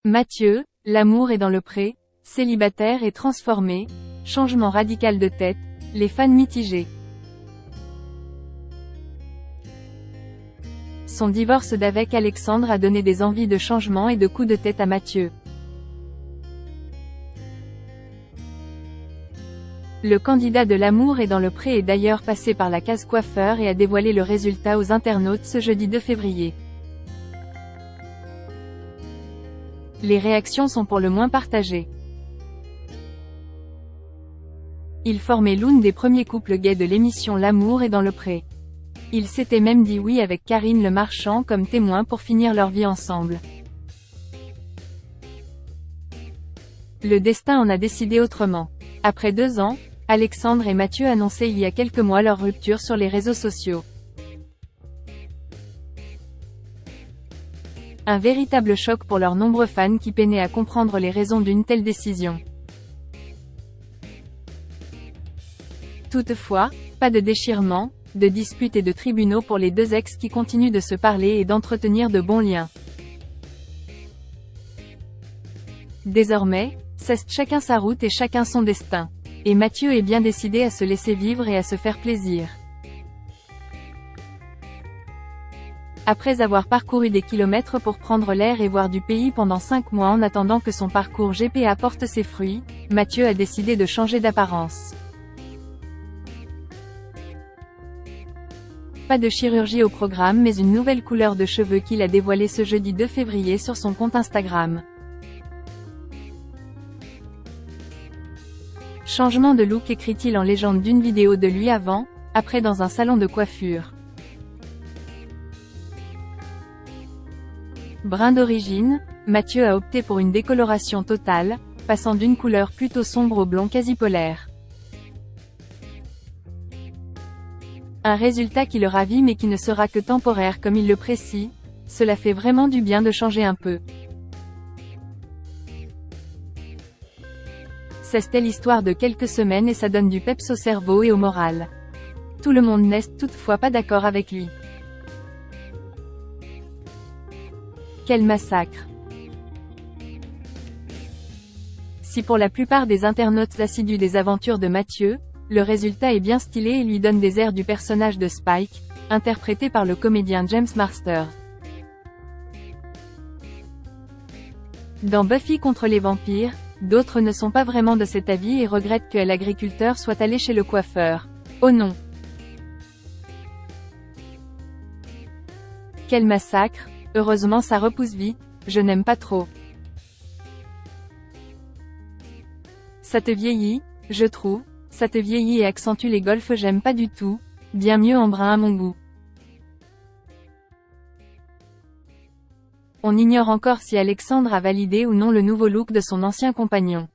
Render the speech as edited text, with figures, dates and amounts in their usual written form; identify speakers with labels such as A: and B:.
A: Mathieu, l'amour est dans le pré, célibataire et transformé, changement radical de tête, les fans mitigés. Son divorce d'avec Alexandre a donné des envies de changement et de coups de tête à Mathieu. Le candidat de l'amour est dans le pré est d'ailleurs passé par la case coiffeur et a dévoilé le résultat aux internautes ce jeudi 2 février. Les réactions sont pour le moins partagées. Il formait l'une des premiers couples gays de l'émission L'amour est dans le pré. Il s'était même dit oui avec Karine Le Marchand comme témoin pour finir leur vie ensemble. Le destin en a décidé autrement. Après 2 ans, Alexandre et Mathieu annonçaient il y a quelques mois leur rupture sur les réseaux sociaux. Un véritable choc pour leurs nombreux fans qui peinaient à comprendre les raisons d'une telle décision. Toutefois, pas de déchirement, de disputes et de tribunaux pour les deux ex qui continuent de se parler et d'entretenir de bons liens. Désormais, c'est chacun sa route et chacun son destin. Et Mathieu est bien décidé à se laisser vivre et à se faire plaisir. Après avoir parcouru des kilomètres pour prendre l'air et voir du pays pendant 5 mois en attendant que son parcours GPA porte ses fruits, Mathieu a décidé de changer d'apparence. Pas de chirurgie au programme mais une nouvelle couleur de cheveux qu'il a dévoilée ce jeudi 2 février sur son compte Instagram. Changement de look écrit-il en légende d'une vidéo de lui avant, après dans un salon de coiffure. Brun d'origine, Mathieu a opté pour une décoloration totale, passant d'une couleur plutôt sombre au blond quasi polaire. Un résultat qui le ravit mais qui ne sera que temporaire comme il le précise, cela fait vraiment du bien de changer un peu. C'est l'histoire de quelques semaines et ça donne du peps au cerveau et au moral. Tout le monde n'est toutefois pas d'accord avec lui. Quel massacre! Si pour la plupart des internautes assidus des aventures de Mathieu, le résultat est bien stylé et lui donne des airs du personnage de Spike, interprété par le comédien James Marsters. Dans Buffy contre les vampires, d'autres ne sont pas vraiment de cet avis et regrettent que l'agriculteur soit allé chez le coiffeur. Oh non! Quel massacre! Heureusement ça repousse vite, je n'aime pas trop. Ça te vieillit, je trouve, ça te vieillit et accentue les golfs j'aime pas du tout, bien mieux en brun à mon goût. On ignore encore si Alexandre a validé ou non le nouveau look de son ancien compagnon.